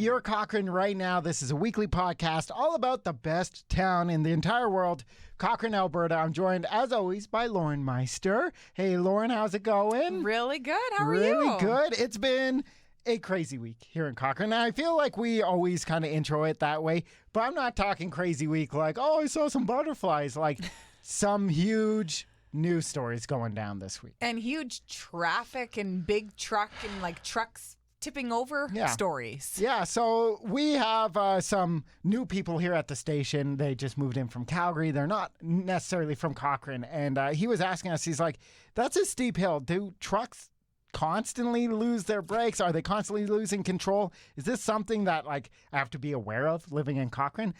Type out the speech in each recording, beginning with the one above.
you're Cochrane right now. This is a weekly podcast all about the best town in the entire world, Cochrane, Alberta. I'm joined, as always, by Lauren Meister. Hey, Lauren, how's it going? Really good. How are you? Really good. It's been a crazy week here in Cochrane. And I feel like we always kind of intro it that way, but I'm not talking crazy week like, oh, I saw some butterflies, like some huge news stories going down this week. And huge traffic and big truck and like trucks tipping over stories. Yeah, so we have some new people here at the station. They just moved in from Calgary. They're not necessarily from Cochrane. And he was asking us, he's like, that's a steep hill. Do trucks constantly lose their brakes? Are they constantly losing control? Is this something that like I have to be aware of living in Cochrane?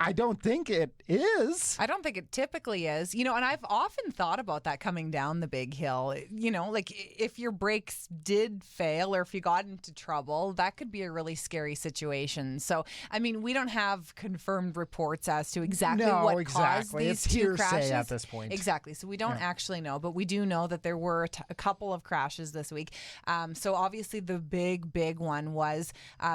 I don't think it is. I don't think it typically is. You know, and I've often thought about that coming down the big hill. You know, like if your brakes did fail or if you got into trouble, that could be a really scary situation. So, I mean, we don't have confirmed reports as to exactly what caused these two crashes. At this point. Exactly. So we don't actually know, but we do know that there were a couple of crashes this week. So obviously the big one was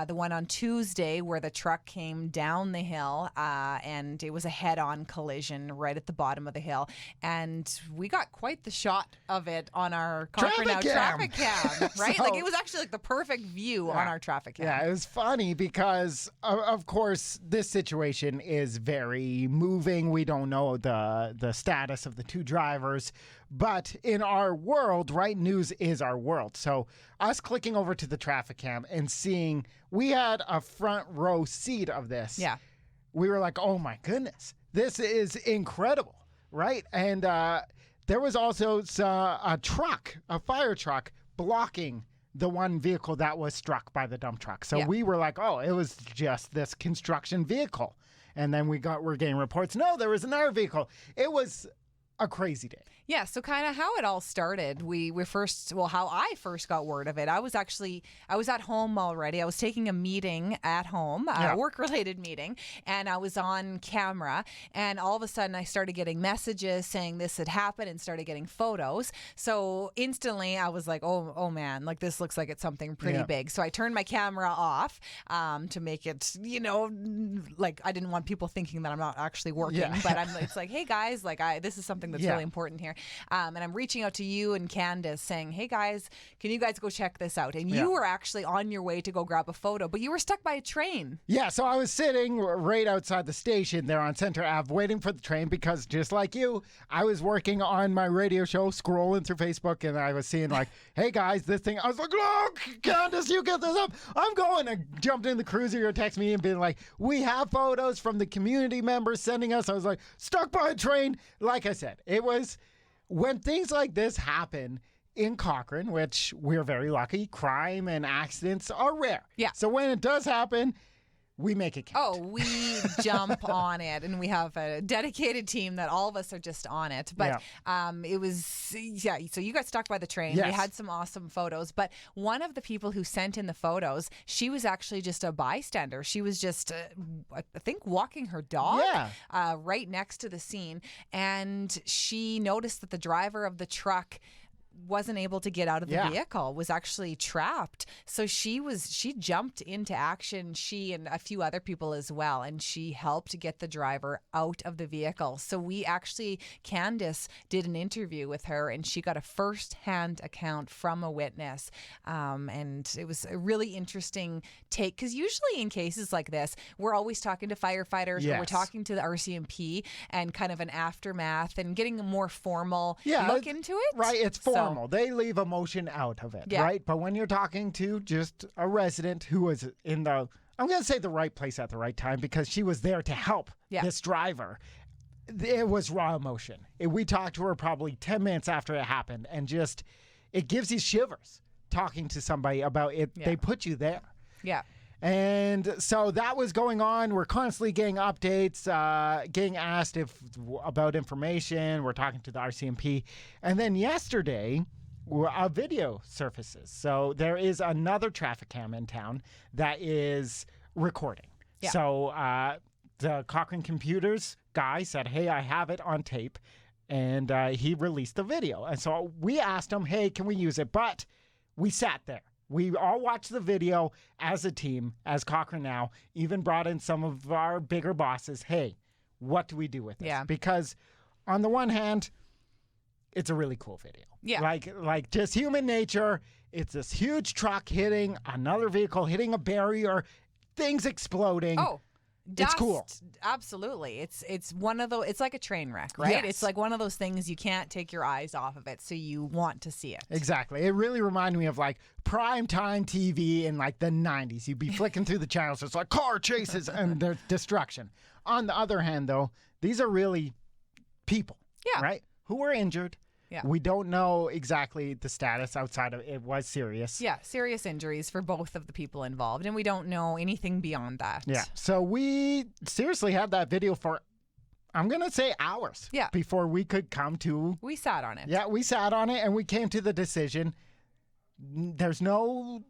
the one on Tuesday where the truck came down the hill. And it was a head-on collision right at the bottom of the hill. And we got quite the shot of it on our CochraneNow traffic cam, right? So, like it was actually like the perfect view on our traffic cam. Yeah, it was funny because, of course, this situation is very moving. We don't know the status of the two drivers. But in our world, right, news is our world. So us clicking over to the traffic cam and seeing, we had a front row seat of this. Yeah. We were like, oh my goodness, this is incredible, right? And there was also a fire truck blocking the one vehicle that was struck by the dump truck. So we were like, oh, it was just this construction vehicle. And then we're getting reports, no, there was another vehicle. It was a crazy day. Yeah, so kind of how it all started, how I first got word of it, I was at home already. I was taking a meeting at home, a work-related meeting, and I was on camera, and all of a sudden I started getting messages saying this had happened and started getting photos. So instantly I was like, oh man, like this looks like it's something pretty big. So I turned my camera off to make it, you know, like I didn't want people thinking that I'm not actually working, but it's like, hey guys, like this is something that's really important here. And I'm reaching out to you and Candace saying, hey guys, can you guys go check this out? And you were actually on your way to go grab a photo, but you were stuck by a train. Yeah, so I was sitting right outside the station there on Center Ave waiting for the train because just like you, I was working on my radio show, scrolling through Facebook, and I was seeing like, hey guys, this thing. I was like, look, Candace, you get this up. I'm going. I jumped in the cruiser, you text me and being like, we have photos from the community members sending us. I was like, stuck by a train. Like I said, it was... When things like this happen in Cochrane, which we're very lucky, crime and accidents are rare. Yeah. So when it does happen, we make it count. Oh, we jump on it, and we have a dedicated team that all of us are just on it. But it was, so you got stuck by the train. Yes. We had some awesome photos. But one of the people who sent in the photos, she was actually just a bystander. She was just, I think, walking her dog right next to the scene. And she noticed that the driver of the truck wasn't able to get out of the vehicle, was actually trapped. So she jumped into action, she and a few other people as well, and she helped get the driver out of the vehicle. So Candace did an interview with her, and she got a first-hand account from a witness. And it was a really interesting take, because usually in cases like this, we're always talking to firefighters or we're talking to the RCMP and kind of an aftermath and getting a more formal look into it. Right, it's formal. They leave emotion out of it, right? But when you're talking to just a resident who was in I'm going to say the right place at the right time, because she was there to help this driver, it was raw emotion. We talked to her probably 10 minutes after it happened, and just, it gives you shivers talking to somebody about it. Yeah. They put you there. Yeah. And so that was going on. We're constantly getting updates, getting asked about information. We're talking to the RCMP. And then yesterday, a video surfaces. So there is another traffic cam in town that is recording. Yeah. So the Cochrane Computers guy said, hey, I have it on tape. And he released the video. And so we asked him, hey, can we use it? But we sat there We all watched the video as a team, as CochraneNow, even brought in some of our bigger bosses. Hey, what do we do with this? Yeah. Because on the one hand, it's a really cool video. Yeah. Like just human nature. It's this huge truck hitting another vehicle, hitting a barrier, things exploding. Oh, it's cool. Absolutely. It's one of those, it's like a train wreck, right? Yes. It's like one of those things you can't take your eyes off of it, so you want to see it. Exactly. It really reminded me of like primetime TV in like the 90s. You'd be flicking through the channels. It's like car chases and there's destruction. On the other hand, though, these are really people, right? Who were injured. Yeah. We don't know exactly the status outside of it was serious. Yeah, serious injuries for both of the people involved, and we don't know anything beyond that. Yeah. So we seriously had that video for, I'm going to say hours. Yeah. Before we could come to. We sat on it. Yeah, we sat on it and we came to the decision. There's no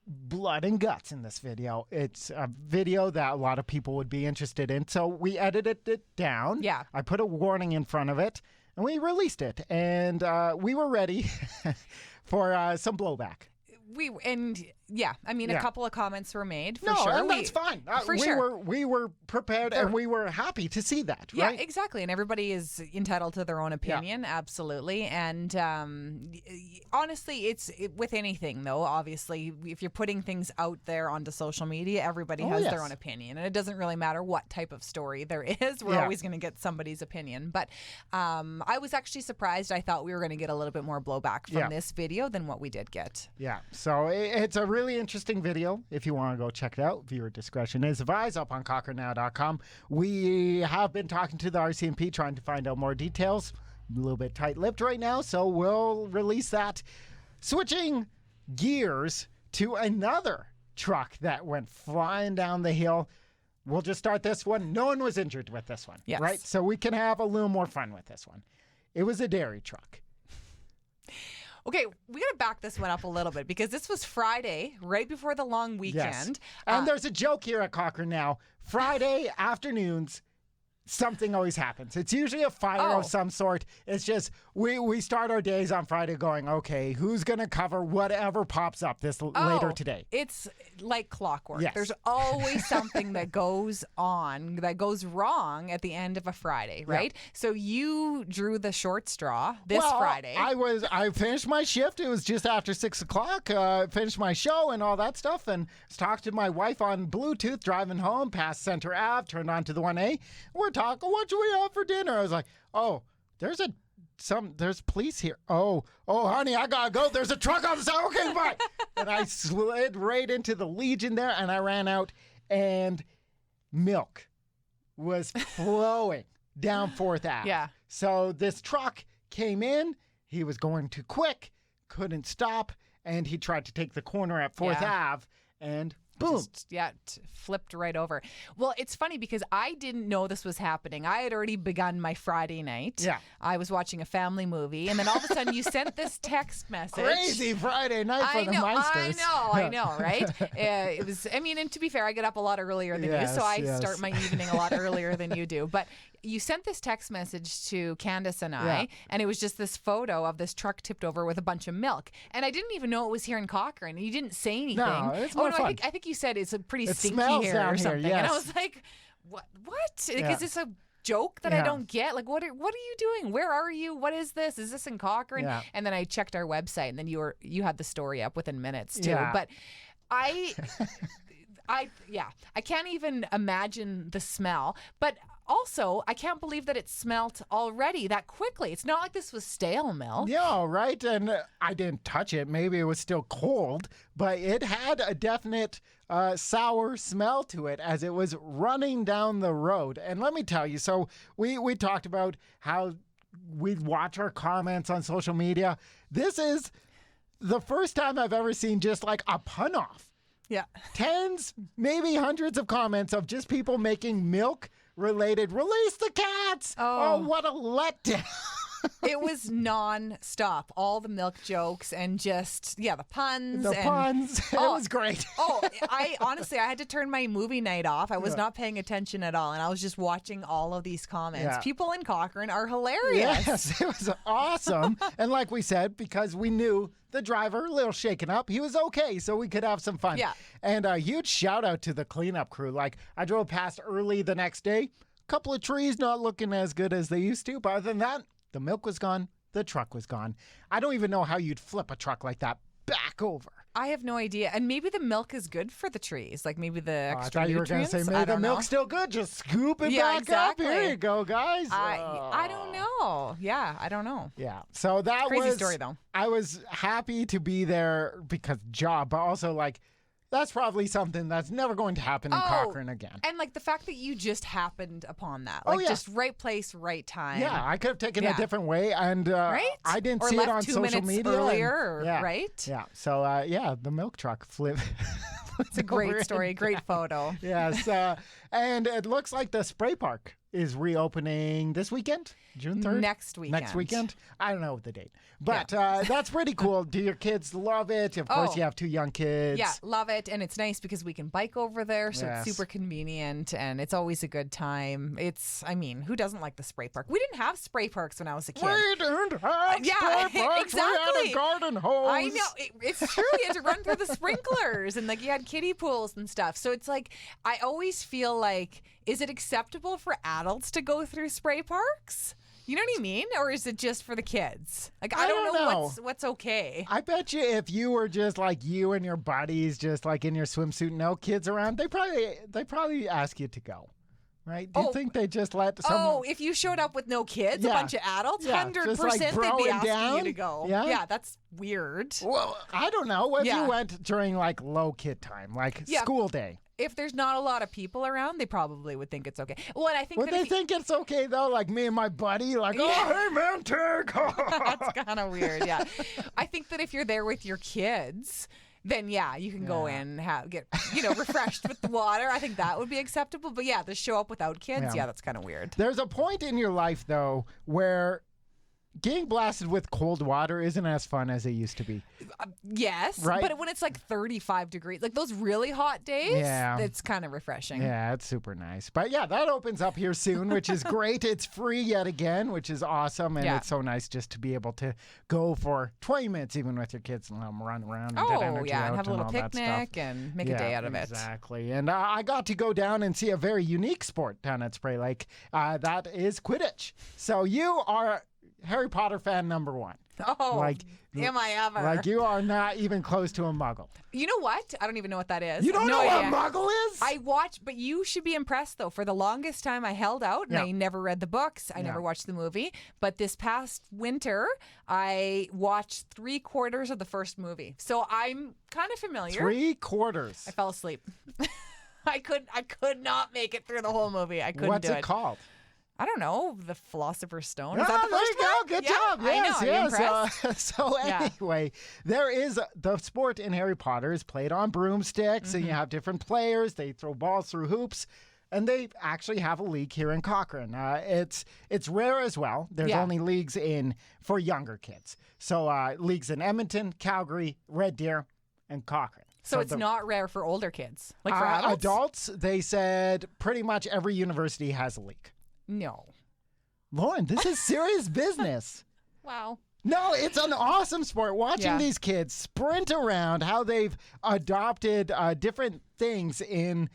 blood and guts in this video. It's a video that a lot of people would be interested in. So we edited it down. Yeah. I put a warning in front of it. And we released it, and we were ready for some blowback. A couple of comments were made for sure. And that's fine. We were prepared, and we were happy to see that. Right? Yeah, exactly. And everybody is entitled to their own opinion, absolutely. And honestly, with anything though. Obviously, if you're putting things out there onto social media, everybody has their own opinion, and it doesn't really matter what type of story there is. We're always going to get somebody's opinion. But I was actually surprised. I thought we were going to get a little bit more blowback from this video than what we did get. Yeah. So it's a really interesting video. If you want to go check it out, viewer discretion is advised. Up on CochraneNow.com. We have been talking to the RCMP trying to find out more details. A little bit tight-lipped right now, so we'll release that. Switching gears to another truck that went flying down the hill. We'll just start this one. No one was injured with this one, right? So we can have a little more fun with this one. It was a dairy truck. Okay, we got to back this one up a little bit because this was Friday, right before the long weekend. Yes. And there's a joke here at Cochrane now. Friday afternoons, something always happens. It's usually a fire of some sort. It's just we start our days on Friday going, okay, who's going to cover whatever pops up later today? It's like clockwork. Yes. There's always something that goes on, that goes wrong at the end of a Friday, right? Yeah. So you drew the short straw this Friday. I finished my shift. It was just after 6 o'clock. Finished my show and all that stuff, and talked to my wife on Bluetooth driving home past Center Ave, turned on to the 1A. We're talking, what should we have for dinner? I was like, there's police here. Oh, honey, I gotta go. There's a truck on the side. Okay, bye. And I slid right into the Legion there, and I ran out, and milk was flowing down 4th Ave. Yeah. So this truck came in. He was going too quick, couldn't stop, and he tried to take the corner at 4th Ave, and boom. Flipped right over. Well, it's funny because I didn't know this was happening. I had already begun my Friday night. Yeah. I was watching a family movie, and then all of a sudden you sent this text message. Crazy Friday night for the Meisters. I know, right? It was, and to be fair, I get up a lot earlier than you, so I start my evening a lot earlier than you do. But you sent this text message to Candace and I, and it was just this photo of this truck tipped over with a bunch of milk. And I didn't even know it was here in Cochrane. You didn't say anything. No, it's more fun. I think you said it's a pretty stinky here or something. Yes. And I was like, what? Is this a joke that I don't get? Like, what are you doing? Where are you? What is this? Is this in Cochrane? Yeah. And then I checked our website, and then you had the story up within minutes too. Yeah. But I can't even imagine the smell. But also, I can't believe that it smelt already that quickly. It's not like this was stale milk. Yeah, right. And I didn't touch it. Maybe it was still cold, but it had a definite sour smell to it as it was running down the road. And let me tell you, so we talked about how we watch our comments on social media. This is the first time I've ever seen just like a pun off. Yeah. Tens, maybe hundreds of comments of just people making milk related. Release the cats. Oh, what a letdown. It was non-stop. All the milk jokes and just, the puns. The puns. It was great. I honestly had to turn my movie night off. I was not paying attention at all, and I was just watching all of these comments. Yeah. People in Cochrane are hilarious. Yes, it was awesome. And like we said, because we knew the driver, a little shaken up, he was okay, so we could have some fun. Yeah. And a huge shout out to the cleanup crew. Like, I drove past early the next day, a couple of trees not looking as good as they used to, but other than that, the milk was gone, the truck was gone. I don't even know how you'd flip a truck like that back over. I have no idea. And maybe the milk is good for the trees. Like maybe the extra I thought you were going to say, maybe the milk's still good. Just scoop it back up. Here you go, guys. I don't know. Yeah, I don't know. Yeah. So that Crazy was... story, though. I was happy to be there because job, but also like... That's probably something that's never going to happen in Cochrane again. And like the fact that you just happened upon that. Like just right place, right time. Yeah, I could have taken a different way and right? I didn't or see left it on 2 social minutes media. Earlier, right? Yeah. So the milk truck flipped. It's a great story, great photo. Yes. And it looks like the spray park is reopening this weekend, June 3rd? Next weekend. Next weekend? I don't know the date. But that's pretty cool. Do your kids love it? Of course, you have 2 young kids. Yeah, love it. And it's nice because we can bike over there, so it's super convenient, and it's always a good time. Who doesn't like the spray park? We didn't have spray parks when I was a kid. We didn't have spray parks. Exactly. We had a garden hose. I know. It's true. You had to run through the sprinklers, and like you had kiddie pools and stuff. So it's like, I always feel like, is it acceptable for adults to go through spray parks? You know what I mean? Or is it just for the kids? Like, I don't know what's okay. I bet you if you were just like you and your buddies, just like in your swimsuit, no kids around, they probably ask you to go. Right? Do you think they just let someone... Oh, if you showed up with no kids, a bunch of adults, 100% like they'd be asking down? you to go. Yeah, that's weird. Well, I don't know. What if you went during like low kid time, like school day? If there's not a lot of people around, they probably would think it's okay. Well, and I think they think it's okay though? Like me and my buddy, like, oh, hey man, take. That's kind of weird. Yeah, I think that if you're there with your kids, then you can go in and get refreshed with the water. I think that would be acceptable. But to show up without kids, that's kind of weird. There's a point in your life though where getting blasted with cold water isn't as fun as it used to be. Yes, right? But when it's like 35 degrees, like those really hot days, it's kind of refreshing. Yeah, it's super nice. But that opens up here soon, which is great. It's free yet again, which is awesome. And it's so nice just to be able to go for 20 minutes even with your kids and let them run around and get energy out and have a little all picnic and make a day out of it. Exactly. And I got to go down and see a very unique sport down at Spray Lake. That is Quidditch. So you are Harry Potter fan number 1. Oh, am I ever? Like you are not even close to a muggle. You know what? I don't even know what that is. You don't know what a muggle is? I watched, but you should be impressed though. For the longest time I held out and I never read the books. I never watched the movie. But this past winter, I watched 3/4 of the first movie. So I'm kind of familiar. 3/4? I fell asleep. I could not make it through the whole movie. I couldn't What's do it. What's it called? I don't know. The Philosopher's Stone. Is that the first one? Good job. Yes, I know. So anyway, there is the sport in Harry Potter is played on broomsticks, and you have different players. They throw balls through hoops, and they actually have a league here in Cochrane. It's rare as well. There's only leagues for younger kids. So leagues in Edmonton, Calgary, Red Deer, and Cochrane. So it's not rare for older kids, like for adults? Adults, they said pretty much every university has a league. No. Lauren, this is serious business. Wow. No, it's an awesome sport. Watching these kids sprint around, how they've adopted different things in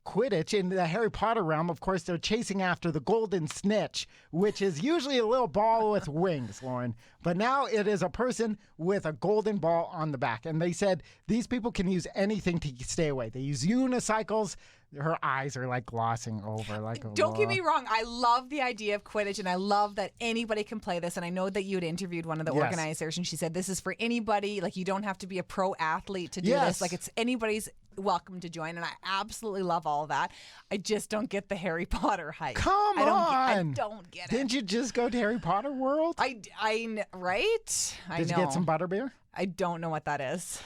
Quidditch. In the Harry Potter realm, of course, they're chasing after the golden snitch, which is usually a little ball with wings, Lauren. But now it is a person with a golden ball on the back. And they said these people can use anything to stay away. They use unicycles. Her eyes are like glossing over. Don't get me wrong. I love the idea of Quidditch, and I love that anybody can play this. And I know that you had interviewed one of the organizers, and she said this is for anybody. Like, you don't have to be a pro athlete to do this. Like, it's anybody's welcome to join. And I absolutely love all of that. I just don't get the Harry Potter hype. Come on. I don't get it. Didn't you just go to Harry Potter World? Right? Did you get some butterbeer? I don't know what that is.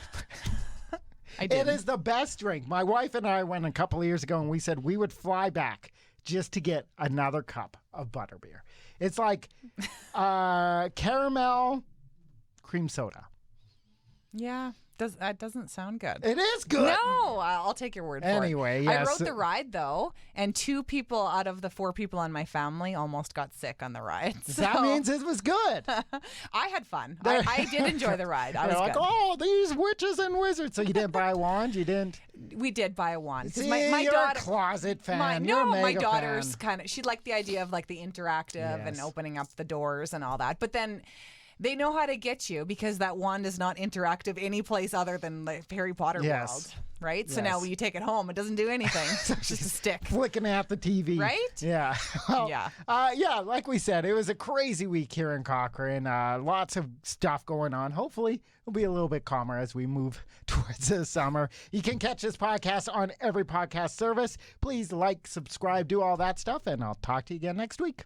It is the best drink. My wife and I went a couple of years ago, and we said we would fly back just to get another cup of butterbeer. It's like caramel cream soda. Yeah. That doesn't sound good. It is good. No, I'll take your word for it. Anyway, yes. I rode the ride, though, and 2 people out of the 4 people on my family almost got sick on the ride. So that means it was good. I had fun. I did enjoy the ride. I was like, good. oh, these witches and wizards. So you didn't buy a wand? You didn't? We did buy a wand. See, my you're daughter, a closet fan. my daughter's kind of, she liked the idea of like the interactive and opening up the doors and all that. But then they know how to get you because that wand is not interactive any place other than the Harry Potter world, right? So now when you take it home, it doesn't do anything. It's just a stick. Flicking at the TV. Right? Yeah. Well, yeah, like we said, it was a crazy week here in Cochrane. Lots of stuff going on. Hopefully, it'll be a little bit calmer as we move towards the summer. You can catch this podcast on every podcast service. Please like, subscribe, do all that stuff, and I'll talk to you again next week.